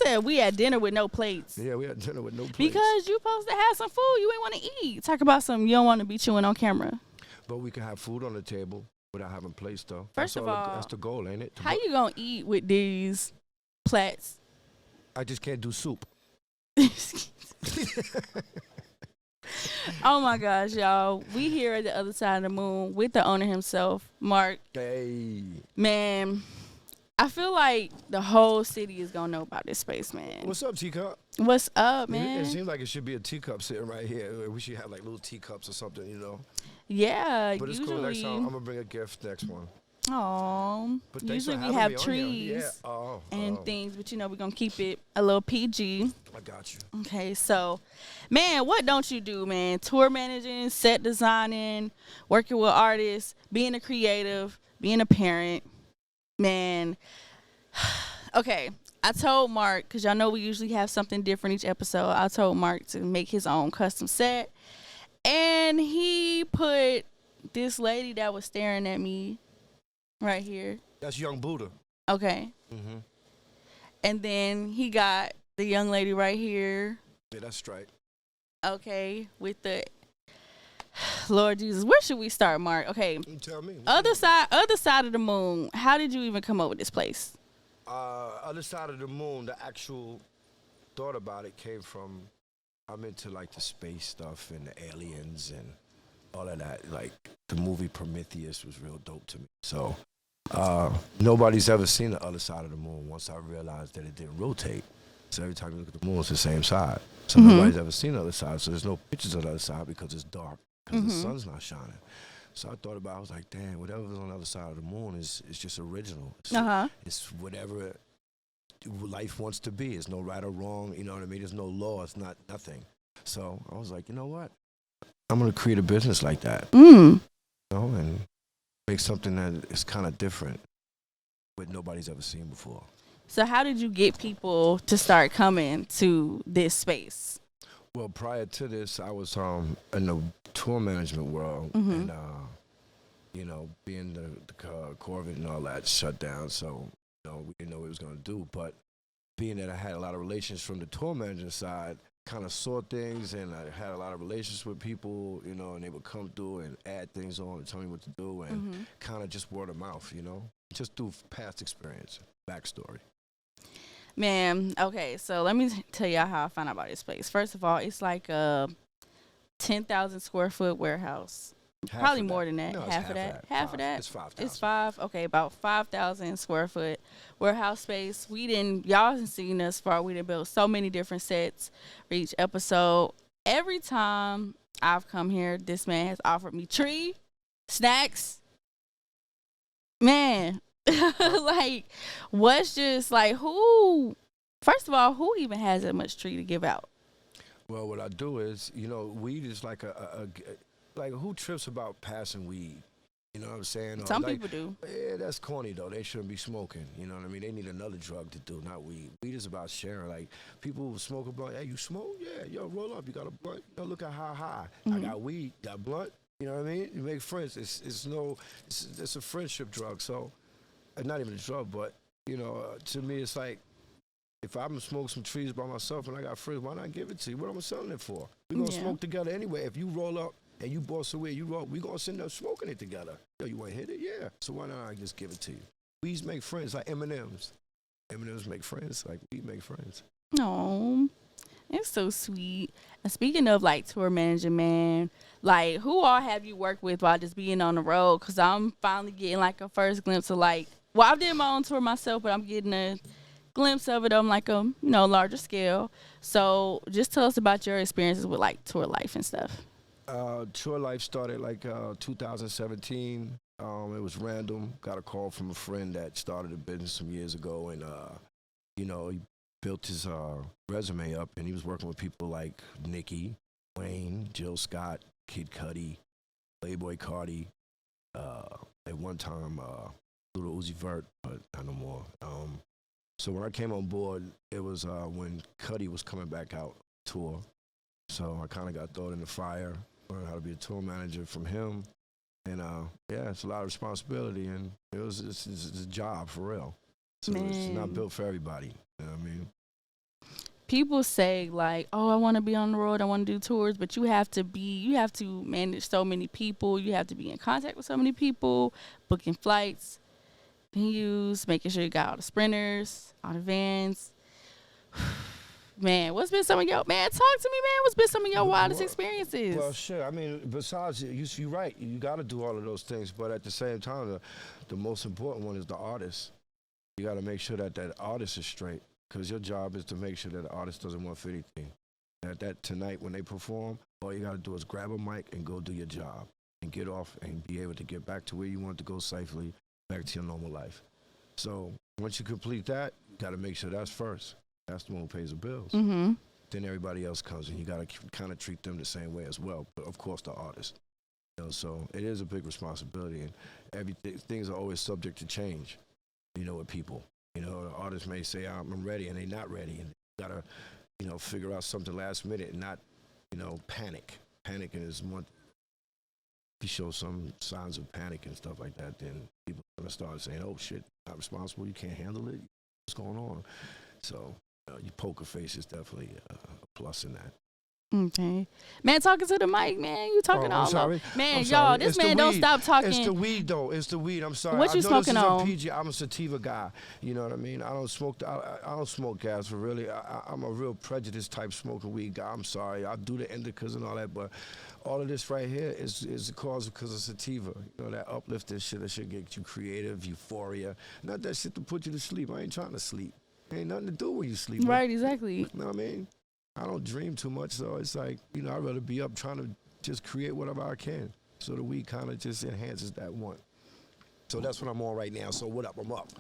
said we at dinner with no plates. Yeah, we had dinner with no plates. Because you supposed to have some food you ain't want to eat. Talk about something you don't want to be chewing on camera. But we can have food on the table without having plates, though. First of all, that's the goal, ain't it? How you gonna eat with these plats? I just can't do soup. Oh my gosh, y'all. We here at the other side of the moon with the owner himself, Mark. Hey. Man, I feel like the whole city is gonna know about this space, man. What's up, teacup? What's up, man? It seems like it should be a teacup sitting right here. We should have like little teacups or something, you know. Yeah, But it's cool. Next time, I'm gonna bring a gift next one. Oh, usually we have trees and things, but we're gonna keep it a little PG. I got you. Okay, so, man, what don't you do, man? Tour managing, set designing, working with artists, being a creative, being a parent, man. Okay, I told Mark, because y'all know we usually have something different each episode. I told Mark to make his own custom set, and he put this lady that was staring at me right here. That's Young Buddha. Okay. Mm-hmm. And then he got the young lady right here. Yeah, that's straight. Okay, with the Lord Jesus. Where should we start, Mark? Okay. You tell me. Other side of the moon. How did you even come up with this place? Other side of the moon, the actual thought about it came from, I'm into like the space stuff and the aliens and all of that. Like the movie Prometheus was real dope to me. So nobody's ever seen the other side of the moon once I realized that it didn't rotate. So every time you look at the moon, it's the same side. So nobody's ever seen the other side. So there's no pictures of the other side because it's dark, because the sun's not shining. So I thought about it. I was like, damn, whatever's on the other side of the moon is just original. It's whatever life wants to be. There's no right or wrong. You know what I mean? There's no law. It's not nothing. So I was like, you know what? I'm going to create a business like that. You know, and make something that is kind of different, what nobody's ever seen before. So how did you get people to start coming to this space? Well, prior to this, I was in the tour management world, and being the Corvette and all that shut down, so we didn't know what it was going to do. But being that I had a lot of relations from the tour management side, kind of saw things, and I had a lot of relations with people, and they would come through and add things on and tell me what to do, and kind of just word of mouth, just through past experience, backstory. Man, okay, so let me tell y'all how I found out about this place. First of all, it's like a 10,000 square foot warehouse. Probably more than that. No, half of that. Half of that? It's 5,000. It's 5. Okay, about 5,000 square foot warehouse space. Y'all have seen us far. We done built so many different sets for each episode. Every time I've come here, this man has offered me tree, snacks. Man, like, what's just like, first of all, who even has that much tree to give out? Well, what I do is, weed is like like who trips about passing weed? You know what I'm saying? Some people do. Yeah, that's corny though. They shouldn't be smoking. You know what I mean? They need another drug to do, not weed. Weed is about sharing. Like people who smoke a blunt. Hey, you smoke? Yeah, yo, roll up. You got a blunt? Look at how high. I got weed. Got blunt. You know what I mean? You make friends. It's a friendship drug. So, not even a drug, but to me, it's like, if I'm gonna smoke some trees by myself and I got friends, why not give it to you? What am I selling it for? We're gonna smoke together anyway. If you roll up and you boss away, we gonna sit there smoking it together. Yo, you wanna hit it? Yeah. So why not I just give it to you? Weeds make friends, like M&Ms. M&Ms make friends, like we make friends. Oh, it's so sweet. And speaking of like tour manager, man, like who all have you worked with while just being on the road? Cause I'm finally getting like a first glimpse of I did my own tour myself, but I'm getting a glimpse of it on like a larger scale. So just tell us about your experiences with like tour life and stuff. Tour life started like 2017. It was random. Got a call from a friend that started a business some years ago, and he built his resume up, and he was working with people like Nicki, Wayne, Jill Scott, Kid Cudi, Playboy Cardi. At one time, Little Uzi Vert, but not no more. So when I came on board, it was when Cudi was coming back out tour. So I kind of got thrown in the fire, learned how to be a tour manager from him. And it's a lot of responsibility, and it's a job for real. So it's not built for everybody. You know what I mean? people say like, oh, I want to be on the road, I want to do tours, but you have to manage so many people, you have to be in contact with so many people, booking flights, venues, making sure you got all the sprinters, all the vans. Man, talk to me, man. What's been some of your wildest experiences? Well, shit. I mean, besides, you're right. You got to do all of those things, but at the same time, the most important one is the artist. You got to make sure that artist is straight, because your job is to make sure that the artist doesn't want for anything. That tonight when they perform, all you got to do is grab a mic and go do your job and get off and be able to get back to where you want to go safely, back to your normal life. So once you complete that, you got to make sure that's first. That's the one who pays the bills. Mm-hmm. Then everybody else comes, and you got to kind of treat them the same way as well. But of course, the artist. So it is a big responsibility, and things are always subject to change. With people, the artist may say I'm ready, and they're not ready, and you got to, figure out something last minute and not, panic. Panicking is one. If you show some signs of panic and stuff like that, then people are gonna start saying, "Oh shit, not responsible. You can't handle it. What's going on?" So. Your poker face is definitely a plus in that. Okay. Man, talking to the mic, man. You talking all over. Man, y'all, this it's man don't stop talking. It's the weed, though. It's the weed. I'm sorry. What you smoking on? PG. I'm a sativa guy. You know what I mean? I don't smoke. I don't smoke gas for really. I'm a real prejudice type smoking weed guy. I'm sorry. I do the indicas and all that, but all of this right here is the cause because of sativa. That uplifting shit. That should get you creative, euphoria. Not that shit to put you to sleep. I ain't trying to sleep. Ain't nothing to do when you sleep. Right, exactly. You know what I mean? I don't dream too much, so it's like, I'd rather be up trying to just create whatever I can. So the weed kind of just enhances that one. So that's what I'm on right now. So what up? I'm up.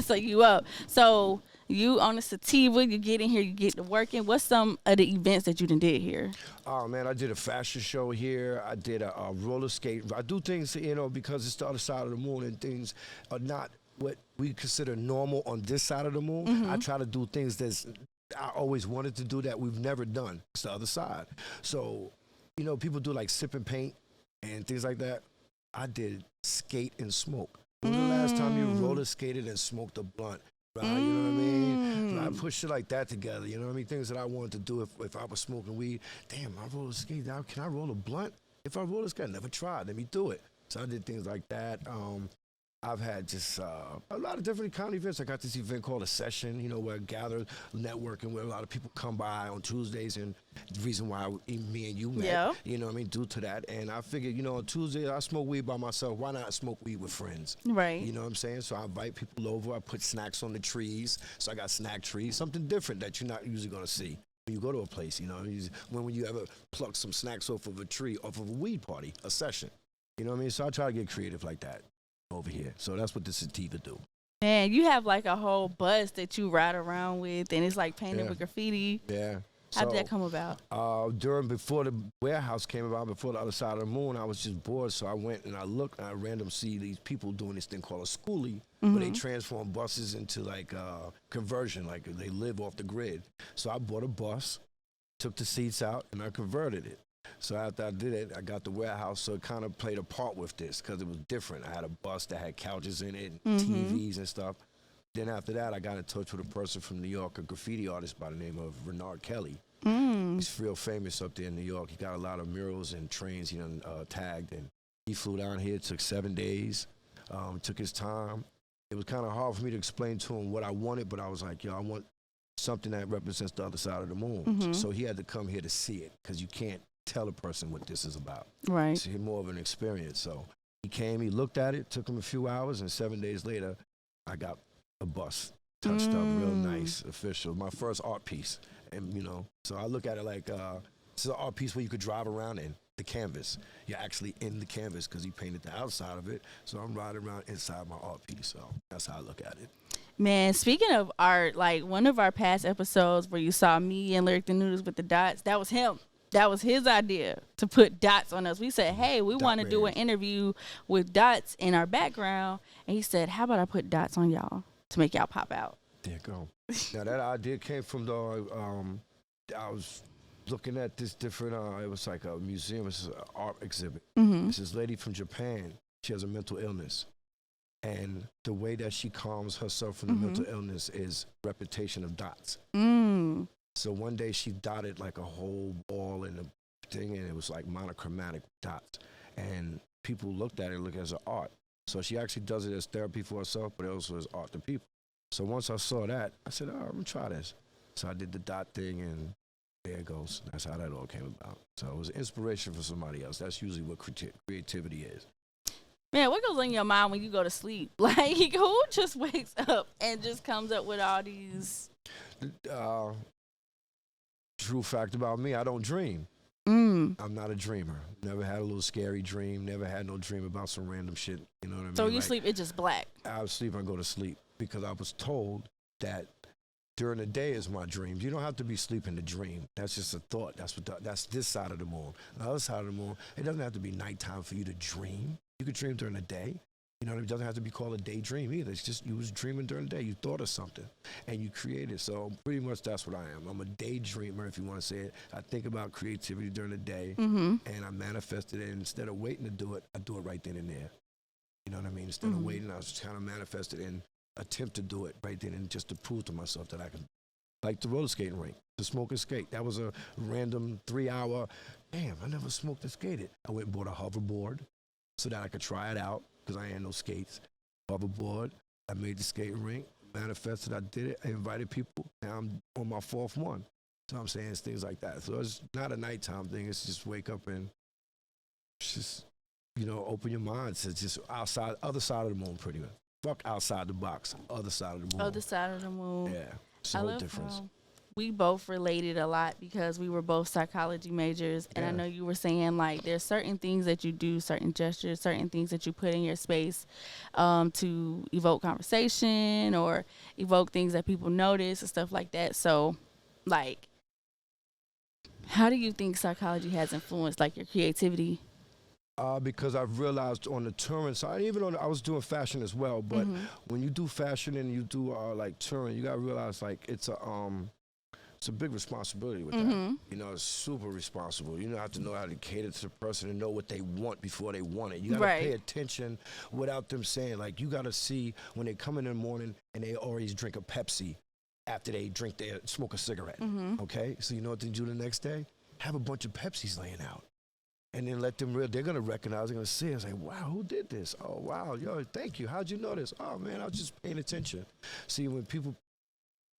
So you up. So you on the sativa, you get in here, you get to working. What's some of the events that you done did here? Oh, man, I did a fashion show here. I did a roller skate. I do things, because it's the other side of the moon and things are not what we consider normal on this side of the moon. Mm-hmm. I try to do things I always wanted to do that we've never done. It's the other side. So, people do like sip and paint and things like that. I did skate and smoke. When was the last time you roller skated and smoked a blunt? Right? You know what I mean? So I put shit like that together. You know what I mean? Things that I wanted to do if I was smoking weed. Damn, I roller skate. Now, can I roll a blunt? If I roller skate, I never tried. Let me do it. So I did things like that. I've had just a lot of different kind of events. I got this event called A Session, where I gather networking, where a lot of people come by on Tuesdays, and the reason why me and you met, due to that. And I figured, on Tuesdays, I smoke weed by myself. Why not smoke weed with friends? Right. You know what I'm saying? So I invite people over. I put snacks on the trees. So I got snack trees, something different that you're not usually going to see when you go to a place, when you ever pluck some snacks off of a tree, off of a weed party, a session. You know what I mean? So I try to get creative like that over here. So that's what the sativa do. Man, you have like a whole bus that you ride around with, and it's like painted with graffiti. Yeah. How did that come about? Before the warehouse came about, before the other side of the moon, I was just bored, so I went and I looked, and I randomly see these people doing this thing called a schoolie, where they transform buses into like conversion, like they live off the grid. So I bought a bus, took the seats out, and I converted it. So after I did it, I got the warehouse, so it kind of played a part with this because it was different. I had a bus that had couches in it, and TVs and stuff. Then after that, I got in touch with a person from New York, a graffiti artist by the name of Renard Kelly. He's real famous up there in New York. He got a lot of murals and trains tagged, and he flew down here. It took 7 days. Took his time. It was kind of hard for me to explain to him what I wanted, but I was like, I want something that represents the other side of the moon. So he had to come here to see it because you can't tell a person what this is about. Right. It's more of an experience. So he came, he looked at it, took him a few hours, and 7 days later, I got a bus touched up real nice, official. My first art piece. And, so I look at it like this is an art piece where you could drive around in the canvas. You're actually in the canvas because he painted the outside of it. So I'm riding around inside my art piece. So that's how I look at it. Man, speaking of art, like one of our past episodes where you saw me and Lyric the Noodles with the dots, that was him. That was his idea to put dots on us. We said, hey, we want to do an interview with dots in our background. And he said, how about I put dots on y'all to make y'all pop out? There you go. Now, that idea came from I was looking at this different, it was like a museum. It's an art exhibit. It's this lady from Japan. She has a mental illness. And the way that she calms herself from the mental illness is repetition of dots. So one day she dotted like a whole wall in the thing, and it was like monochromatic dots. And people looked at it like as an art. So she actually does it as therapy for herself, but also as art to people. So once I saw that, I said, I'm gonna try this. So I did the dot thing, and there it goes. That's how that all came about. So it was inspiration for somebody else. That's usually what creativity is. Man, what goes on in your mind when you go to sleep? Like, who just wakes up and just comes up with all these? True fact about me, I don't dream. I'm not a dreamer. Never had a little scary dream. Never had no dream about some random shit. You know what I mean? So you sleep, it's just black. I sleep, I go to sleep because I was told that during the day is my dreams. You don't have to be sleeping to dream. That's just a thought. That's this side of the moon. The other side of the moon, it doesn't have to be nighttime for you to dream. You could dream during the day. You know what I mean? It doesn't have to be called a daydream either. It's just you was dreaming during the day. You thought of something and you created. So pretty much that's what I am. I'm a daydreamer, if you want to say it. I think about creativity during the day and I manifest it. And instead of waiting to do it, I do it right then and there. You know what I mean? Instead of waiting, I was just kind of manifested and attempt to do it right then and just to prove to myself that I can. Like the roller skating rink, the smoke and skate. That was a random 3-hour, damn, I never smoked and skated. I went and bought a hoverboard so that I could try it out because I had no skates. Hoverboard, I made the skating rink, manifested, I did it, I invited people. Now I'm on my 4th one. So I'm saying it's things like that. So it's not a nighttime thing, it's just wake up and just, open your mind to just outside, other side of the moon pretty much. Fuck outside the box, other side of the moon. Other side of the moon. Yeah, it's a whole difference. We both related a lot because we were both psychology majors. And I know you were saying, like, there's certain things that you do, certain gestures, certain things that you put in your space to evoke conversation or evoke things that people notice and stuff like that. So, like, how do you think psychology has influenced, like, your creativity? Because I've realized on the touring side, even though I was doing fashion as well, but when you do fashion and you do like touring, you gotta realize like it's a big responsibility with that. It's super responsible. You have to know how to cater to the person and know what they want before they want it. You gotta pay attention without them saying, like, you gotta see when they come in the morning and they always drink a Pepsi after they smoke a cigarette. Okay, so you know what they do the next day? Have a bunch of Pepsis laying out. And then let them they're gonna recognize, they're gonna see it and say, wow, who did this? Oh, wow, yo, thank you. How'd you know this? Oh, man, I was just paying attention. See, when people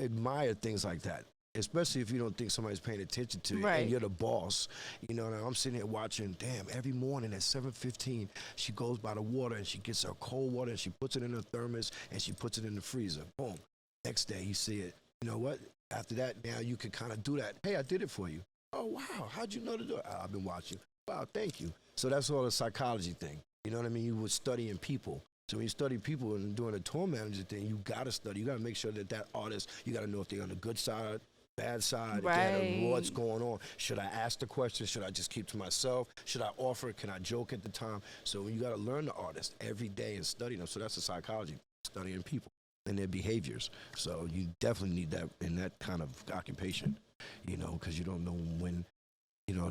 admire things like that, especially if you don't think somebody's paying attention to you and you're the boss, and I'm sitting here watching, damn, every morning at 7:15, she goes by the water and she gets her cold water and she puts it in her thermos and she puts it in the freezer. Boom. Next day, you see it. You know what? After that, now you can kind of do that. Hey, I did it for you. Oh, wow, how'd you know to do it? I've been watching. Wow, thank you. So that's all a psychology thing. You know what I mean? You were studying people. So when you study people and doing a tour manager thing, you got to study. You got to make sure that artist, you got to know if they're on the good side, bad side, what's going on. Should I ask the question? Should I just keep to myself? Should I offer? Can I joke at the time? So you got to learn the artist every day and study them. So that's the psychology, studying people and their behaviors. So you definitely need that in that kind of occupation, because you don't know when,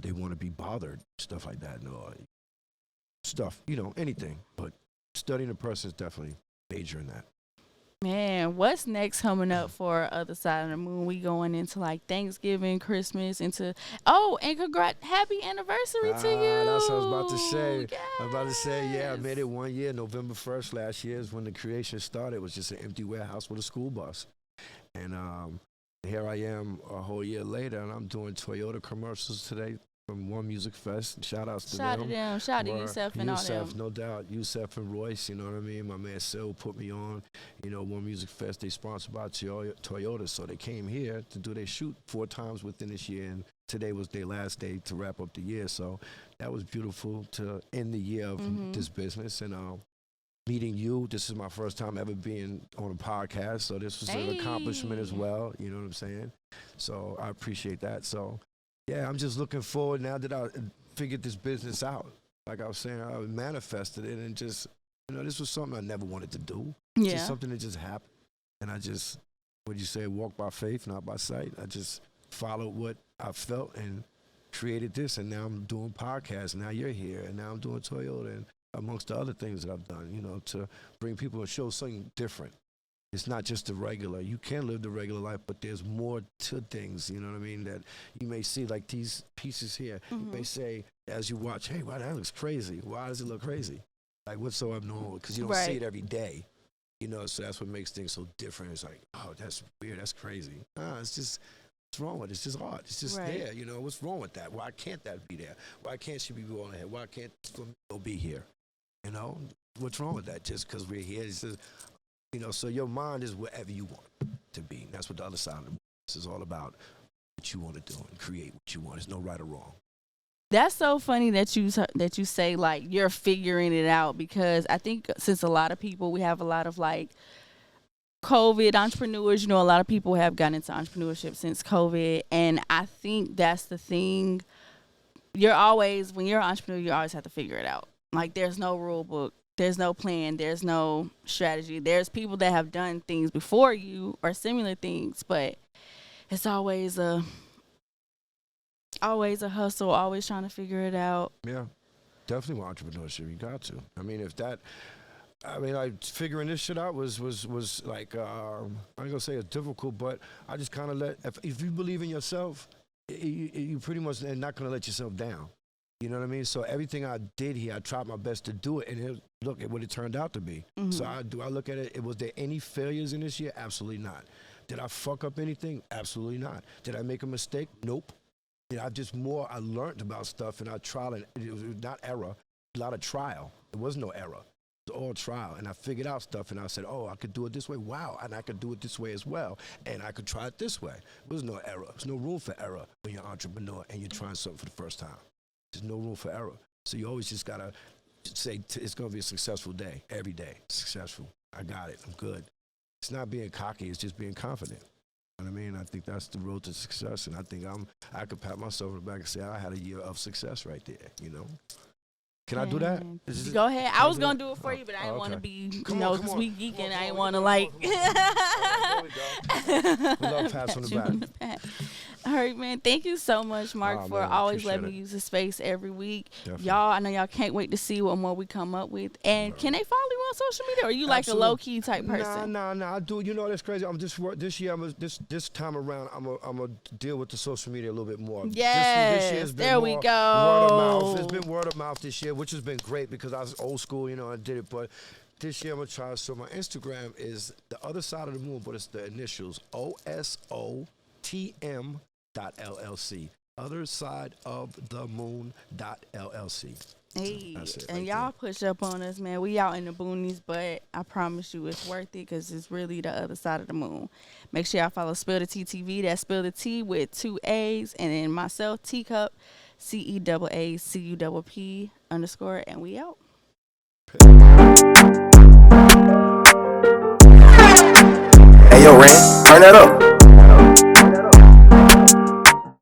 they want to be bothered, stuff like that, anything. But studying a person is definitely major in that. Man, what's next coming up for Other Side of the Moon? We going into like Thanksgiving, Christmas, and happy anniversary to you. That's what I was about to say. Yes. I was about to say, yeah, I made it 1 year. November 1st last year is when the creation started. It was just an empty warehouse with a school bus. And here I am a whole year later, and I'm doing Toyota commercials today from One Music Fest. Shout outs to them. Shout out to Yusef and all them. No doubt. Yusef and Royce, you know what I mean? My man Sil put me on. One Music Fest, they sponsored by Toyota, so they came here to do their shoot 4 times within this year, and today was their last day to wrap up the year. So that was beautiful to end the year of this business. And meeting you, this is my first time ever being on a podcast, so this was an accomplishment as well, you know what I'm saying? So I appreciate that. So yeah, I'm just looking forward now that I figured this business out. Like I was saying, I manifested it and just, this was something I never wanted to do. Yeah. Just something that just happened. And I just, walk by faith, not by sight. I just followed what I felt and created this, and now I'm doing podcasts. Now you're here, and now I'm doing Toyota, and amongst the other things that I've done, to bring people and show something different, It's not just the regular. You can live the regular life, but there's more to things, you know what I mean, that you may see, like these pieces here. You may say, as you watch, hey, wow, that looks crazy. Why does it look crazy? Like, what's so abnormal? Because you don't see it every day, you know, so that's what makes things so different. It's like, oh, that's weird, that's crazy. It's just, what's wrong with it? It's just art. It's just there, you know, what's wrong with that? Why can't that be there? Why can't she be going ahead? Why can't Flamingo be here? You know, what's wrong with that? Just because we're here, it's just, you know, so your mind is wherever you want it to be. That's what the other side of this is all about, what you want to do and create what you want. There's no right or wrong. That's so funny that you say, like, you're figuring it out, because I think since a lot of people, we have a lot of, like, COVID entrepreneurs, you know, a lot of people have gotten into entrepreneurship since COVID, and I think that's the thing. When you're an entrepreneur, you always have to figure it out. Like, there's no rule book. There's no plan. There's no strategy. There's people that have done things before you or similar things, but it's always a hustle, always trying to figure it out. Yeah, definitely with entrepreneurship, you got to. I mean, like, figuring this shit out was like, I ain't gonna say it's difficult, but I just kind of if you believe in yourself, you pretty much are not gonna let yourself down. You know what I mean? So everything I did here, I tried my best to do it, and look at what it turned out to be. So I look at it, was there any failures in this year? Absolutely not. Did I fuck up anything? Absolutely not. Did I make a mistake? Nope. I learned about stuff, and I tried, and it was not error, a lot of trial. There was no error. It was all trial, and I figured out stuff, and I said, oh, I could do it this way. Wow, and I could do it this way as well, and I could try it this way. There was no error. There's no room for error when you're an entrepreneur and you're trying something for the first time. There's no room for error. So you always just got to say it's going to be a successful day, every day. Successful. I got it. I'm good. It's not being cocky. It's just being confident. You know what I mean? I think that's the road to success, and I think I could pat myself on the back and say I had a year of success right there, you know? Can I do that? Go ahead. I was going to do it for you, but I didn't want to be, because we geeking. I didn't want to, like. There we go. We love pats on the back. All right, man. Thank you so much, Mark, for always letting me use the space every week. Definitely. Y'all, I know y'all can't wait to see what more we come up with. And can they follow you on social media, or are you like a low-key type person? Nah. I do. You know, that's crazy. I'm just this year. This time around, I'm gonna deal with the social media a little bit more. Yes. This year's been there we go. Word of mouth. It's been word of mouth this year, which has been great because I was old school. You know, I did it, but this year I'm gonna try. So my Instagram is the other side of the moon, but it's the initials OSOTM. .LLC, other side of the moon .LLC. Hey, and right y'all there. push up on us, man. We out in the boonies, but I promise you it's worth it, because it's really the other side of the moon. Make sure y'all follow Spill the Tea TV. That's Spill the Tea with 2 A's, and then myself, Teacup, CEAACUPP _, and we out. Hey, yo, Ren, turn that up.